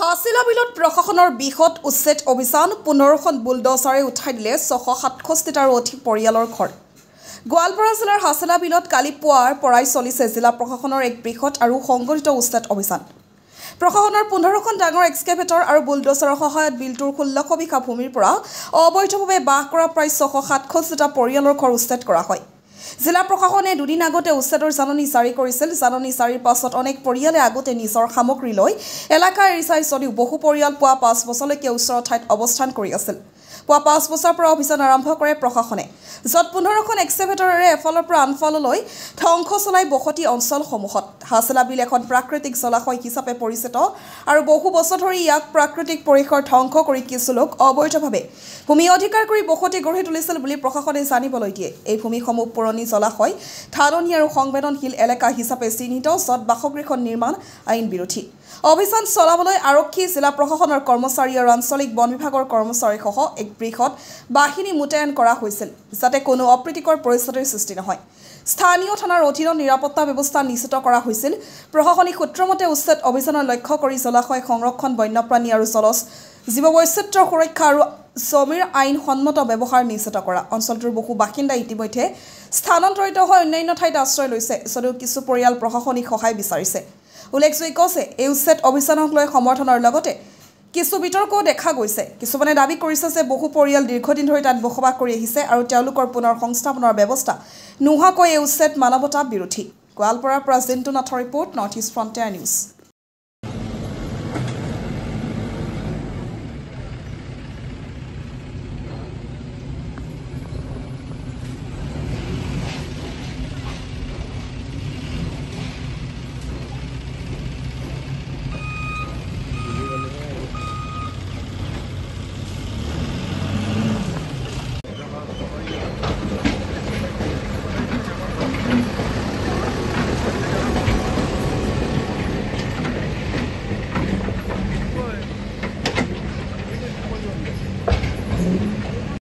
হাছিলা বিলত প্ৰশাসনৰ বিহত উচ্ছেদ অভিযান 15খন বুলডজাৰে উঠাই দিলে 667টাৰো অধিক পৰিয়ালৰ ঘৰ। গোৱালপাৰা জিলাৰ হাছিলা বিলত কালি পুৱাৰ পৰাই চলিছে জিলা প্ৰশাসনৰ এক বৃহৎ আৰু সংগঠিত উচ্ছেদ অভিযান। প্ৰশাসনৰ 15খন ডাঙৰ এক্সকেভেটৰ আৰু বুলডজাৰৰ সহায়ত বিলটোৰ 1600 বিঘা ভূমিৰ পৰা অবৈধভাৱে বাস কৰা প্ৰায় 667টা পৰিয়ালৰ ঘৰ উচ্ছেদ কৰা হয়। জিলা প্ৰশাসনে দুদিন আগতে উচ্ছেদৰ জাননী জাৰি কৰিছিল। জাননী জাৰিৰ পাছত অনেক পৰিয়ালে আগতে নিজৰ সামগ্ৰী লৈ এলেকা এৰি যায় যদিও বহু পৰিয়াল পুৱা 5 বছৰলৈকে ওচৰৰ ঠাইত অৱস্থান কৰি আছিল। পুৱা 5 বছৰৰ পৰা অভিযান আৰম্ভ কৰে প্ৰশাসনে, য'ত 15খন এক্সকেভেটৰেৰে এফালৰ পৰা আনফাললৈ ধ্বংস চলাই বসতি অঞ্চলসমূহত। হাছিলা বিল এখন প্ৰাকৃতিক জলাশয় হিচাপে পৰিচিত আৰু বহু বছৰ ধৰি ইয়াক প্ৰাকৃতিক পৰিসৰ ধ্বংস কৰি কিছু লোক অবৈধভাৱে ভূমি অধিকাৰ কৰি বসতি গঢ়ি তুলিছিল বুলি প্ৰশাসনে জানিবলৈ দিয়ে। এই ভূমিসমূহ পুৰণি জলাশয়, ধাননি আৰু সংবেদনশীল এলেকা হিচাপে চিহ্নিত, য'ত বাসগৃহ নিৰ্মাণ আইন বিৰোধী। অভিযান চলাবলৈ আৰক্ষী, জিলা প্ৰশাসনৰ কৰ্মচাৰী আৰু আঞ্চলিক বন বিভাগৰ কৰ্মচাৰীসহ এক বৃহৎ বাহিনী মোতায়েন কৰা হৈছিল, যাতে কোনো অপ্ৰীতিকৰ পৰিস্থিতিৰ সৃষ্টি নহয়। স্থানীয় থানাৰ অধীনত নিৰাপত্তা ব্যৱস্থা নিশ্চিত কৰা হৈছিল। প্ৰশাসনিক সূত্ৰমতে উচ্ছেদ অভিযানৰ লক্ষ্য কৰি জলাশয় সংৰক্ষণ, বন্যপ্ৰাণী আৰু জলজ জীৱ বৈচিত্ৰ্য সুৰক্ষা আৰু জমিৰ আইন সন্মত ব্যৱহাৰ নিশ্চিত কৰা। অঞ্চলটোৰ বহু বাসিন্দা ইতিমধ্যে স্থানান্তৰিত হৈ অন্যান্য ঠাইত আশ্ৰয় লৈছে, যদিও কিছু পৰিয়াল প্ৰশাসনিক সহায় বিচাৰিছে। উল্লেখযোগ্য যে এই উচ্ছেদ অভিযানক লৈ সমৰ্থনৰ লগতে কিছু বিতৰ্কও দেখা গৈছে। কিছুমানে দাবী কৰিছে যে বহু পৰিয়াল দীৰ্ঘদিন ধৰি তাত বসবাস কৰি আহিছে আৰু তেওঁলোকৰ পুনৰ সংস্থাপনৰ ব্যৱস্থা নোহোৱাকৈ এই উচ্ছেদ মানৱতা বিৰোধী। গোৱালপাৰাৰ পৰা জিন্তু নাথৰ report, north east frontier news.